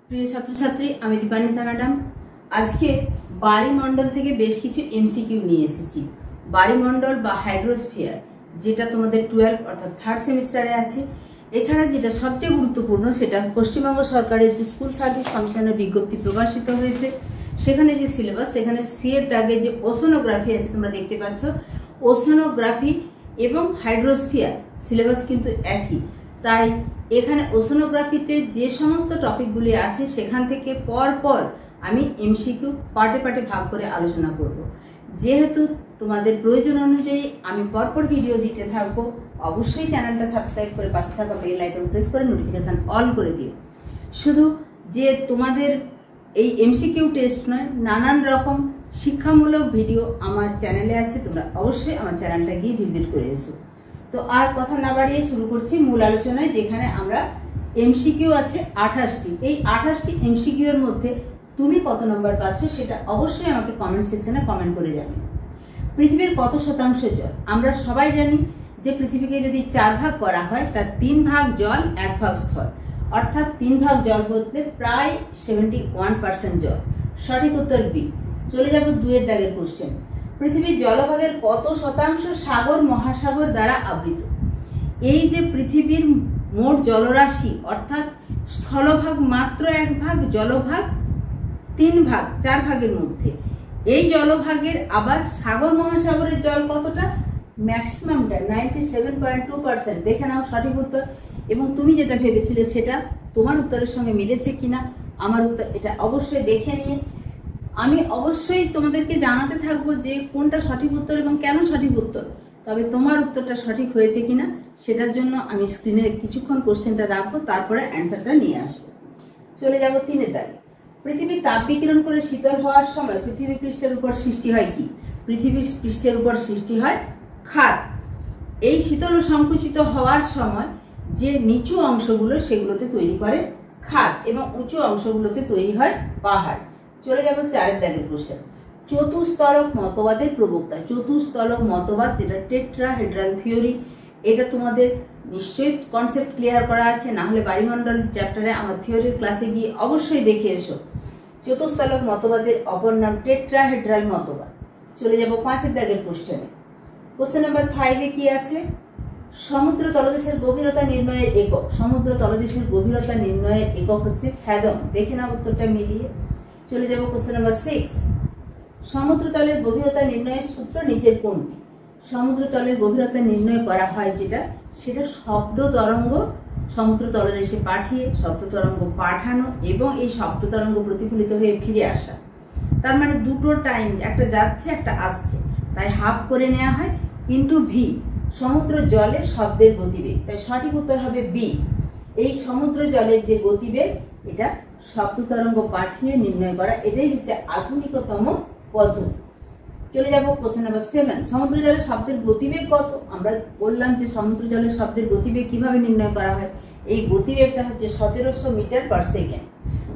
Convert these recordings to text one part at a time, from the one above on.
প্রিয় ছাত্রছাত্রী, আমি দীপান্বিতা ম্যাডাম আজকে বায়ুমণ্ডল থেকে বেশ কিছু এমসিকিউ নিয়ে এসেছি। বায়ুমণ্ডল বা হাইড্রোস্ফিয়ার, যেটা তোমাদের 12 অর্থাৎ 3rd সেমিস্টারে আছে। এছাড়া যেটা সবচেয়ে গুরুত্বপূর্ণ, সেটা পশ্চিমবঙ্গ সরকারের যে স্কুল সার্ভিস কমিশনের বিজ্ঞপ্তি প্রকাশিত হয়েছে, সেখানে যে সিলেবাস, সেখানে সি এর দাগে যে ওশনোগ্রাফি আছে তোমরা দেখতে পাচ্ছ, ওশনোগ্রাফি এবং হাইড্রোস্ফিয়ার সিলেবাস কিন্তু একই। তাই এখানে ওশনোগ্রাফিতে যে সমস্ত টপিকগুলি আছে সেখান থেকে পর আমি এমসিকিউ পার্টে পার্টে ভাগ করে আলোচনা করব। যেহেতু তোমাদের প্রয়োজন অনুযায়ী আমি পরপর ভিডিও দিতে থাকবো, অবশ্যই চ্যানেলটা সাবস্ক্রাইব করে পাশে থাকা বেল আইকন প্রেস করে নোটিফিকেশান অল করে দিও। শুধু যে তোমাদের এই এমসিকিউ টেস্ট নয়, নানান রকম শিক্ষামূলক ভিডিও আমার চ্যানেলে আছে, তোমরা অবশ্যই আমার চ্যানেলটা গিয়ে ভিজিট করে এসো। তো আর কথা না বাড়িয়ে শুরু করছি মূল আলোচনায়, যেখানে আমরা এমসিকিউ আছে 28টি। এই 28টি এমসিকিউ এর মধ্যে তুমি কত নম্বর পাচ্ছ সেটা অবশ্যই আমাকে কমেন্ট সেকশনে কমেন্ট করে জানাবে। পৃথিবীর কত শতাংশ জল? আমরা সবাই জানি যে পৃথিবীকে যদি 4 ভাগ করা হয়, তার 3 ভাগ জল, 1 ভাগ স্থল, অর্থাৎ 3 ভাগ জল বলতে প্রায় 71% জল। সঠিক উত্তর বি। চলে যাব 2 এর দাগের কোশ্চেন। পৃথিবীর জলভাগের কত শতাংশ সাগর মহাসাগর দ্বারা আবৃত? এই যে পৃথিবীর মোট জলরাশি, অর্থাৎ স্থলভাগ মাত্র 1 ভাগ, জলভাগ 3 ভাগ, 4 ভাগের মধ্যে। এই জলভাগের আবার সাগর মহাসাগরের জল কতটা? ম্যাক্সিমামটা 97.2%। দেখে নাও সঠিক উত্তর। এবং তুমি যেটা ভেবেছিলে সেটা তোমার উত্তরের সঙ্গে মিলেছে কিনা আমার উত্তর এটা অবশ্যই দেখে নিয়ে আমি অবশ্যই তোমাদেরকে জানাতে থাকবো যে কোনটা সঠিক উত্তর এবং কেন সঠিক উত্তর। তবে তোমার উত্তরটা সঠিক হয়েছে কিনা সেটার জন্য আমি স্ক্রিনে কিছুক্ষণ কোশ্চেনটা রাখবো, তারপরে অ্যান্সারটা নিয়ে আসবো। চলে যাব 3 এর দাগে। পৃথিবীর তাপ বিকিরণ করে শীতল হওয়ার সময় পৃথিবী পৃষ্ঠের উপর সৃষ্টি হয় কি? পৃথিবীর পৃষ্ঠের উপর সৃষ্টি হয় খাত। এই শীতল ও সংকুচিত হওয়ার সময় যে নিচু অংশগুলো সেগুলোতে তৈরি করে খাত এবং উঁচু অংশগুলোতে তৈরি হয় পাহাড়। চলে যাব 4 এর দাগের কোশ্চেন। চতুস্তলক মতবাদের প্রবক্তা। চতুস্তলক মতবাদ, যেটা টেট্রাহেড্রাল থিওরি, এটা তোমাদের নিশ্চয়ই কনসেপ্ট ক্লিয়ার করা আছে, না হলে বায়ুমণ্ডল চ্যাপ্টারে আমার থিওরির ক্লাসে গিয়ে অবশ্যই দেখে এসো। চতুস্তলক মতবাদের অপর নাম টেট্রাহেড্রাল মতবাদ। চলে যাব 5 এর দাগের কোশ্চেনে। কোশ্চেন নাম্বার 5 এ কি আছে? সমুদ্র তলদেশের গভীরতা নির্ণয়ের একক। সমুদ্র তলদেশের গভীরতা নির্ণয়ের একক হচ্ছে ফ্যাদম। দেখে নাও উত্তরটা মিলিয়ে। চলে যাব কোশ্চেন নাম্বার 6। সমুদ্র তলের গভীরতা নির্ণয়ের সূত্র নিচের কোনটি? সমুদ্র তলের গভীরতা নির্ণয় করা হয় সেটা শব্দ তরঙ্গ সমুদ্র তলদেশে পাঠিয়ে, শব্দ তরঙ্গ পাঠানো এবং এই শব্দ তরঙ্গ প্রতিফলিত হয়ে ফিরে আসা। তার মানে দুটো টাইম, একটা যাচ্ছে একটা আসছে, তাই হাফ করে নেওয়া হয় ইন্টু ভি। সমুদ্র জলে শব্দের গতিবেগ, তাই সঠিক উত্তর হবে বি। এই সমুদ্র জলের যে গতিবেগ, এটা শব্দ তরঙ্গ পাঠিয়ে নির্ণয় করা, এটাই হচ্ছে আধুনিকতম পদ্ধতি। চলে যাব কোশ্চেন নাম্বার 7। সমুদ্র জলের শব্দের গতিবেগ কত? আমরা বললাম যে সমুদ্র জলের শব্দের গতিবেগ কিভাবে নির্ণয় করা হয়। এই গতিবেগটা হচ্ছে 1700 মিটার পার সেকেন্ড।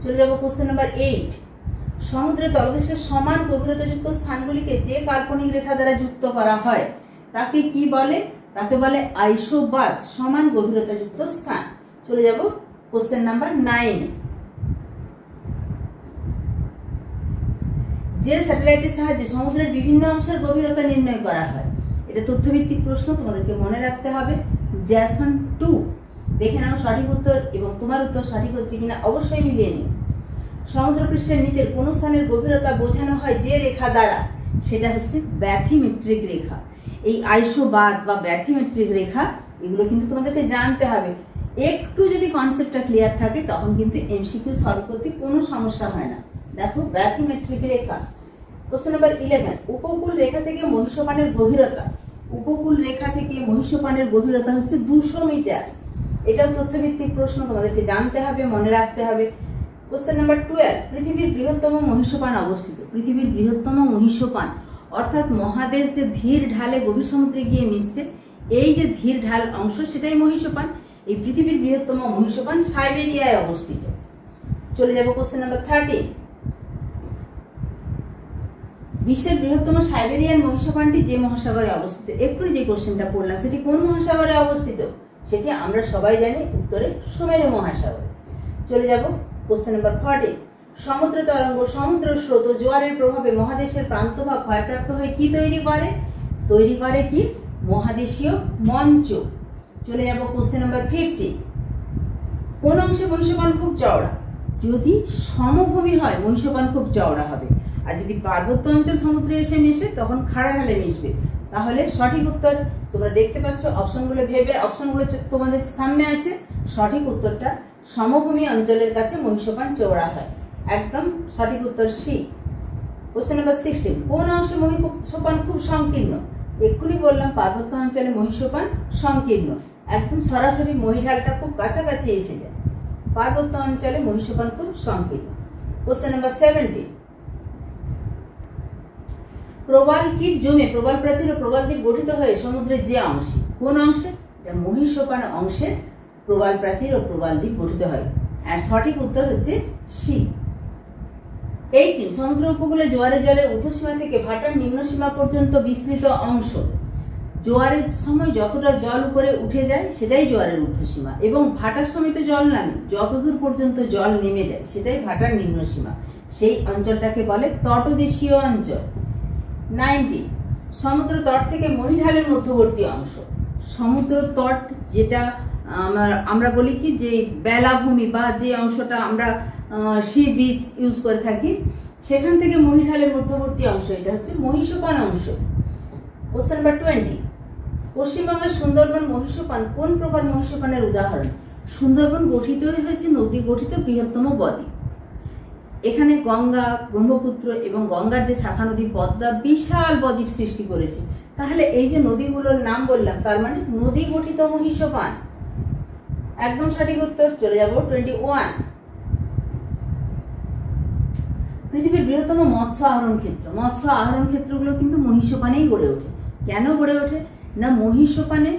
চলে যাব কোশ্চেন নাম্বার 8। সমুদ্রের তলদেশের সমান গভীরতাযুক্ত স্থানগুলিকে যে কাল্পনিক রেখা দ্বারা যুক্ত করা হয় তাকে কি বলে? তাকে বলে আইসোবাদ, সমান গভীরতাযুক্ত স্থান। চলে যাব কোশ্চেন নাম্বার 9। যে স্যাটেলাইটের সাহায্যে সমুদ্রের বিভিন্ন অংশের গভীরতা নির্ণয় করা হয়, এটা তথ্যভিত্তিক প্রশ্ন, তোমাদেরকে মনে রাখতে হবে। জ্যাসন 2। দেখে নাও সঠিক উত্তর এবং তোমার উত্তর সঠিক হচ্ছে কিনা অবশ্যই মিলিয়ে নিও। সমুদ্রপৃষ্ঠের নিচের কোন স্থানের গভীরতা বোঝানো হয় যে রেখা দ্বারা, সেটা হচ্ছে ব্যাথিমেট্রিক রেখা। এই আইসোবাদ বা ব্যাথিমেট্রিক রেখা, এগুলো কিন্তু তোমাদেরকে জানতে হবে। একটু যদি কনসেপ্টটা ক্লিয়ার থাকে তখন কিন্তু এমসিকিউ সলভ করতে কোনো সমস্যা হয় না। দেখো, ব্যাথিমেট্রিক রেখা। Question number 11। উপকূল রেখা থেকে মহিষপানের গভীরতা। উপকূল রেখা থেকে মহিষপানের গভীরতা হচ্ছে 200 মিটার। এটাও তথ্যভিত্তিক প্রশ্ন, তোমাদেরকে জানতে হবে, মনে রাখতে হবে। Question number 12। পৃথিবীর বৃহত্তম মহিষপান অবস্থিত। পৃথিবীর বৃহত্তম মহিষপান, অর্থাৎ মহাদেশ যে ধীর ঢালে গভীর সমুদ্রে গিয়ে মিশছে, এই যে ধীর ঢাল অংশ সেটাই মহিষপান। এই পৃথিবীর বৃহত্তম মহিষপান সাইবেরিয়ায় অবস্থিত। চলে যাব কোশ্চেন নাম্বার 13। বিশ্বের বৃহত্তম সাইবেরিয়ান মহিষপানটি যে মহাসাগরে অবস্থিত? একটু যে কোশ্চেনটা পড়লাম সেটি কোন মহাসাগরে অবস্থিত? সেটি আমরা সবাই জানি, উত্তরে সুমেরু মহাসাগরে। চলে যাব কোশ্চেন নাম্বার 14, সমুদ্র তরঙ্গ, সমুদ্র স্রোত ও জোয়ারের প্রভাবে মহাদেশের প্রান্ত বা ক্ষয়প্রাপ্ত হয়ে কি তৈরি করে? তৈরি করে কি? মহাদেশীয় মঞ্চ। চলে যাব কোশ্চেন নাম্বার 15, কোন অংশে মহীসোপান খুব চওড়া? যদি সমভূমি হয় মহীসোপান খুব চওড়া হবে, আর যদি পার্বত্য অঞ্চল সমুদ্রে এসে মিশে তখন খাড়া ঢালে মিশবে। তাহলে সঠিক উত্তর তোমরা দেখতে পাচ্ছ, অপশনগুলো ভেবে, অপশনগুলো তোমাদের সামনে আছে। সঠিক উত্তরটা সমভূমি অঞ্চলের কাছে মহীসোপান চওড়া হয়, একদম সঠিক উত্তর সি। কোশ্চেন নাম্বার 16, কোন অংশে মহীসোপান খুব সংকীর্ণ? এক্ষুনি বললাম পার্বত্য অঞ্চলে মহীসোপান সংকীর্ণ, একদম সরাসরি মহীঢালটা খুব কাছাকাছি এসে যায়। পার্বত্য অঞ্চলে মহীসোপান খুব সংকীর্ণ। কোশ্চেন নাম্বার 17, প্রবাল কীট জমে প্রবাল প্রাচীর ও প্রবাল দ্বীপ গঠিত হয়ে সমুদ্রের যে অংশে, কোন অংশে? মহীসোপান অংশে প্রবাল প্রাচীর ও প্রবাল দ্বীপ গঠিত হয়, আর সঠিক উত্তর হচ্ছে সি। 18, সমুদ্র উপকূলে জোয়ারের জলের ঊর্ধ্বসীমা থেকে ভাটার নিম্নসীমা পর্যন্ত বিস্তৃত অংশ। জোয়ারের সময় যতটা জল উপরে উঠে যায় সেটাই জোয়ারের ঊর্ধ্বসীমা, এবং ভাটার সময় তো জল নামে, যতদূর পর্যন্ত জল নেমে যায় সেটাই ভাটার নিম্নসীমা, সেই অঞ্চলটাকে বলে তটদেশীয় অঞ্চল। 19, সমুদ্র তট থেকে মহীঢালের মধ্যবর্তী অংশ। সমুদ্র তট যেটা আমরা বলি কি যে বেলাভূমি বা যে অংশটা আমরা সি বিচ ইউজ করে থাকি, সেখান থেকে মহীঢালের মধ্যবর্তী অংশ, এটা হচ্ছে মহীসোপান অংশ। কোশ্চেন নাম্বার 20, পশ্চিমবঙ্গের সুন্দরবন মহীসোপান কোন প্রকার মহীসোপানের উদাহরণ? সুন্দরবন গঠিত হয়েছে নদী গঠিত বৃহত্তম বদ্বীপ। এখানে গঙ্গা, ব্রহ্মপুত্র এবং গঙ্গার যে শাখা নদী পদ্মা বিশাল বদ্বীপ সৃষ্টি করেছে। তাহলে এই যে নদীগুলোর নাম বললাম, তার মানে নদী গঠিত মহীসোপান, একদম সঠিক উত্তর। চলে যাব 21, পৃথিবীর বৃহত্তম মৎস্য আহরণ ক্ষেত্র। মৎস্য আহরণ ক্ষেত্রগুলো কিন্তু মহীসোপানেই গড়ে ওঠে। কেন গড়ে ওঠে না, মহীসোপানে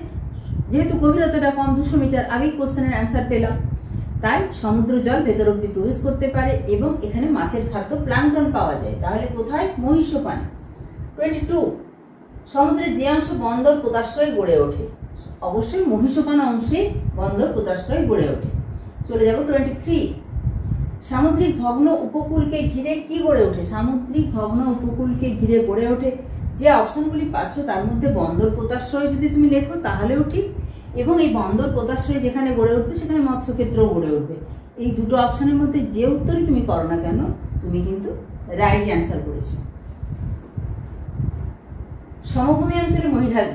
যেহেতু গভীরতাটা কম, 200 মিটার, আগেই কোশ্চেনের অ্যান্সার পেলাম, তাই সমুদ্র জল ভেতর অব্দি প্রবেশ করতে পারে এবং এখানে মাছের খাদ্য প্লাঙ্কটন পাওয়া যায়। তাহলে কোথায়? মহীসোপান। 22, সমুদ্রের যে অংশ বন্দর পোতাশ্রয় গড়ে ওঠে, অবশ্যই মহীসোপান অংশে বন্দর পোতাশ্রয় গড়ে ওঠে। চলে যাব 23, সামুদ্রিক ভগ্ন উপকূলকে ঘিরে কি গড়ে ওঠে? সামুদ্রিক ভগ্ন উপকূলকে ঘিরে গড়ে ওঠে। যে অপশনগুলি পাচ্ছ তার মধ্যে বন্দর পোতাশ্রয় যদি তুমি লেখো তাহলেও ঠিক, এবং এই বন্দর পোতাশ্রয় যেখানে গড়ে উঠবে সেখানে মৎস্যক্ষেত্রও গড়ে উঠবে। এই দুটো অপশনের মধ্যে যে উত্তরই তুমি করো না কেন, তুমি কিন্তু রাইট অ্যান্সার করেছো। সমভূমি অঞ্চলে মহীঢাল।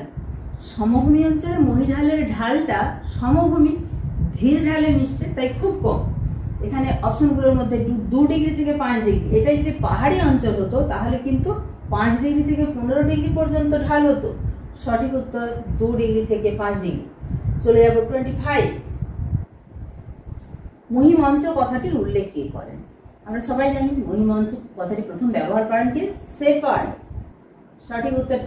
সমভূমি অঞ্চলে মহীঢালের ঢালটা সমভূমি ধীর ঢালে মিশছে, তাই খুব কম। এখানে অপশনগুলোর মধ্যে 2 ডিগ্রি থেকে 5 ডিগ্রি, এটা যদি পাহাড়ি অঞ্চল হতো তাহলে কিন্তু 5 ডিগ্রি থেকে 15 ডিগ্রি পর্যন্ত ঢাল হতো। সঠিক উত্তর 2 ডিগ্রি থেকে 5 ডিগ্রি। চলে যাব 25, মহীমঞ্চ কথাটির উল্লেখ কে করেন? আমরা সবাই জানি মহীমঞ্চ কথাটি প্রথম ব্যবহার করেন কে? শেপার্ড। সঠিক উত্তর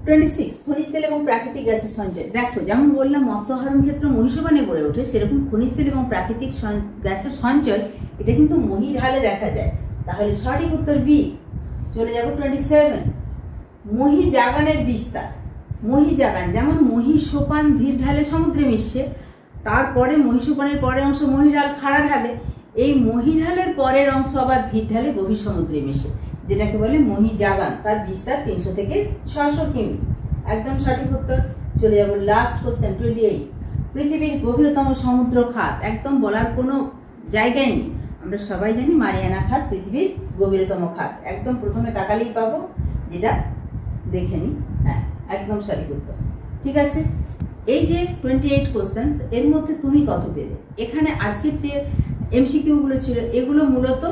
26, খনিজ তেল এবং প্রাকৃতিক গ্যাসের সঞ্চয়। দেখো, যেমন বললাম মৎস্য আহরণ ক্ষেত্র মহীসোপানে গড়ে ওঠে, সেরকম খনিজ তেল এবং প্রাকৃতিক গ্যাসের সঞ্চয় এটা কিন্তু মহীঢালে দেখা যায়। তাহলে সঠিক উত্তর বি। চলে যাব 27, মহীজাগানের বিস্তার। মহীজাগান, যেমন মহীসোপান ধীর ঢালে সমুদ্রে মিশছে, তারপরে মহীসোপানের পরের অংশ মহীঢাল খাড়া ঢালে, এই মহীঢালের পরের অংশ আবার ধীর ঢালে গভীর সমুদ্রে মিশে, যেটাকে বলে মহীজাগান। তার বিস্তার 300 থেকে 600 কিমি। একদম সঠিক উত্তর। চলে যাব লাস্ট কোশ্চেন 28, পৃথিবীর গভীরতম সমুদ্র খাত। একদম বলার কোনো জায়গায় নেই, আমরা সবাই জানি মারিয়ানা খাত পৃথিবীর গভীরতম খাত। একদম প্রথমে তাকালেই পাবো, যেটা দেখে নি। হ্যাঁ, একদম সঠিক উত্তর। ঠিক আছে, এই যে 28 কোশ্চেন, এর মধ্যে তুমি কত পেলে? এখানে আজকের যে এমসিকিউ গুলো ছিল এগুলো মূলত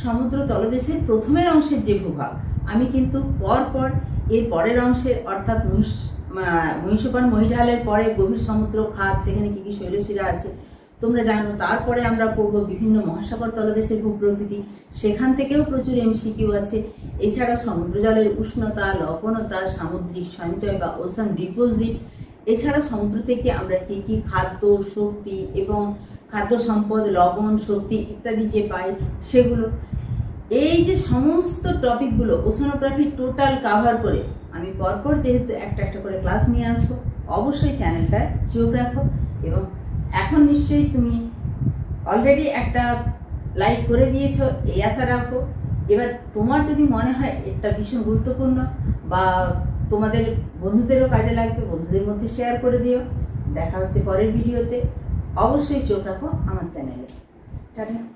সমুদ্র তলদেশের প্রথমের অংশের যে ভূভাগ, আমি কিন্তু পরপর এর পরের অংশের অর্থাৎ মহীসোপান মহীঢালের পরে গভীর সমুদ্র খাত, সেখানে কি কি শৈলশিরা আছে তোমরা জানো। তারপরে আমরা পড়বো বিভিন্ন মহাসাগর তলদেশের ভূপ্রকৃতি, সেখান থেকেও প্রচুর এমসিকিউ আছে। এছাড়া সমুদ্র জলের উষ্ণতা, লবণতা, সামুদ্রিক সঞ্চয় বা ওশান ডিপোজিট, এছাড়া সমুদ্র থেকে আমরা কি কি খাদ্য, শক্তি এবং খাদ্য সম্পদ, লবণ, শক্তি ইত্যাদি যে পাই সেগুলো, এই যে সমস্ত টপিকগুলো ওশানোগ্রাফি টোটাল কাভার করে আমি পরপর যেহেতু একটা একটা করে ক্লাস নিয়ে আসবো, অবশ্যই চ্যানেলটায় চোখ রাখো। এবং এখন নিশ্চয়ই তুমি অলরেডি একটা লাইক করে দিয়েছো, এই আশা রাখো। এবার তোমার যদি মনে হয় এটা ভীষণ গুরুত্বপূর্ণ বা তোমাদের বন্ধুদেরও কাজে লাগবে, বন্ধুদের মধ্যে শেয়ার করে দিও। দেখা হচ্ছে পরের ভিডিওতে। অবশ্যই চোখ রাখো আমার চ্যানেলে। টাটা।